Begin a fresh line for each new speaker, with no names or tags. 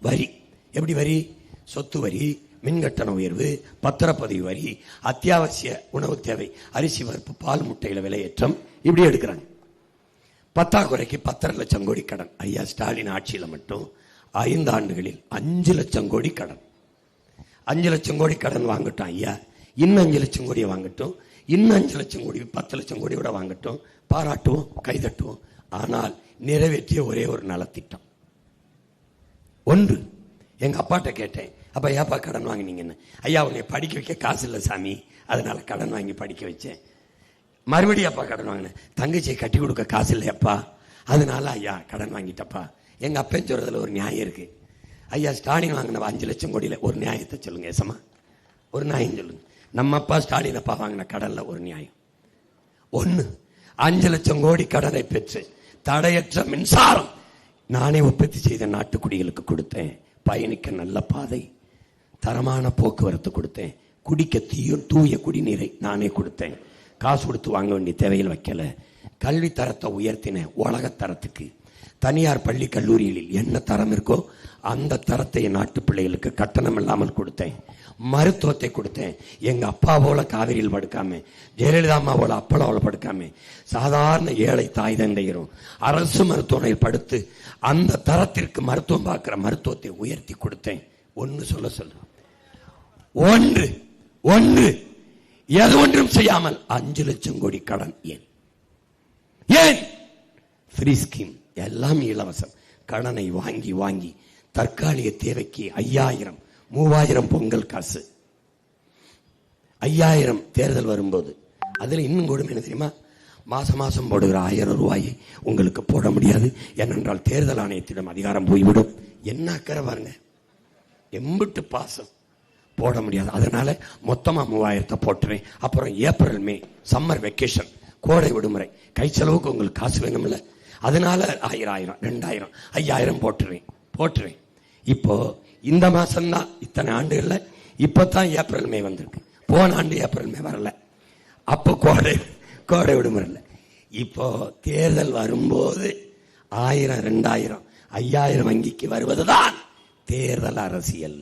வரி. எப்படி வரி? சொத்து வரி, மின்கட்டண உயர்வு, பத்திரப்பதிவு வரி, அத்தியாவசிய உணவு தேவை, அரிசி பருப்பு பால் முட்டையில விலையேற்றம், இப்படி எடுக்கிறாங்க. பத்தாக்குறைக்கு 10.5 லட்சம் கோடி கடன். ஐயா ஸ்டாலின் ஆட்சியில மட்டும் 5 ஆண்டுகளில் 5 லட்சம் கோடி கடன். 5 லட்சம் கோடி கடன் வாங்கட்டும் ஐயா, இன்னும் 5 லட்சம் கோடியை வாங்கட்டும், இன்னும் 5 லட்சம் கோடி 10 லட்சம் கோடியோட வாங்கட்டும், பாராட்டுவோம், கைதட்டுவோம். ஆனால் நிறைவேற்றிய ஒரே ஒரு நலத்திட்டம் ஒன்று. எங்க அப்பாட்ட கேட்டேன், அப்ப ஏப்பா கடன் வாங்கினீங்கன்னு. ஐயா உன்னை படிக்க வைக்க காசு இல்லை சாமி, அதனால கடன் வாங்கி படிக்க வச்சேன். மறுபடியும் அப்பா கடன் வாங்கினேன், தங்கச்சியை கட்டி கொடுக்க காசு இல்லையப்பா, அதனால ஐயா கடன் வாங்கிட்டப்பா. எங்க அப்பன் சொல்றதுல ஒரு நியாயம் இருக்கு. ஐயா ஸ்டாலின் வாங்கின 5 லட்சம் கோடியில ஒரு நியாயத்தை சொல்லுங்க ஏசமா, ஒரு நியாயம் சொல்லுங்க. நம்ம அப்பா ஸ்டாலின் அப்பா வாங்கின கடன்ல ஒரு நியாயம். ஒன்னு, 5 லட்சம் கோடி கடனை பெற்று தடையற்ற மின்சாரம் நானே உற்பத்தி செய்த நாட்டுக்குடிகளுக்கு கொடுத்தேன். பயணிக்க நல்ல பாதை, தரமான போக்குவரத்து கொடுத்தேன். குடிக்க தூய குடிநீரை நானே கொடுத்தேன். காசு கொடுத்து வாங்க வேண்டிய தேவையில் வைக்கல. கல்வி தரத்தை உயர்த்தினேன் உலக தரத்துக்கு. தனியார் பள்ளி கல்லூரிகளில் என்ன தரம் இருக்கோ அந்த தரத்தை நாட்டு பிள்ளைகளுக்கு கட்டணம் இல்லாமல் கொடுத்தேன். மருத்துவத்தை கொடுத்தேன். எங்க அப்பா போல காவிரியில் படுக்காம, ஜெயலலிதா அம்மா போல அப்பளவில் படுக்காம, சாதாரண ஏழை தாய் தந்தையரும் அரசு மருத்துவமனையில் படுத்து அந்த தரத்திற்கு மருத்துவம் பார்க்கிற மருத்துவத்தை உயர்த்தி கொடுத்தேன். ஒன்று சொல்ல ஒன்று எது ஒன்றும் செய்யாமல் 5 லட்சம் கோடி கடன். ஏன்? ஃப்ரீ ஸ்கீம், எல்லாம் இலவசம். கடனை வாங்கி வாங்கி தற்காலிக தேவைக்கு 5000 3000 பொங்கல் காசு, 5000 தேர்தல் வரும்போது. அதுல இன்னும் கொடுமை என்ன தெரியுமா? மாசம் மாசம் போடுகிற 1000 ரூபாயை உங்களுக்கு போட முடியாது, ஏனென்றால் தேர்தல் ஆணையத்திடம் அதிகாரம் போய்விடும். என்ன அக்கறை பாருங்க, எம்பிட்டு பாசம். போட முடியாது, அதனால மொத்தமா 3000 போட்டுறேன். அப்புறம் ஏப்ரல் மே சம்மர் வெக்கேஷன், கோடை விடுமுறை, கை செலவுக்கு உங்களுக்கு காசு வேணும்ல, அதனால 1000 2000 5000 போட்டுறேன். இப்போ இந்த மாசம் தான், இத்தனை ஆண்டுகள்ல இப்பதான் ஏப்ரல் மே வந்திருக்கு. போன ஆண்டு ஏப்ரல் மே வரல, அப்போ கோடை விடுமுறை. இப்போ தேர்தல் வரும்போது 1000 2000 5000 வங்கிக்கு வருவதுதான் தேர்தல் அரசியல்.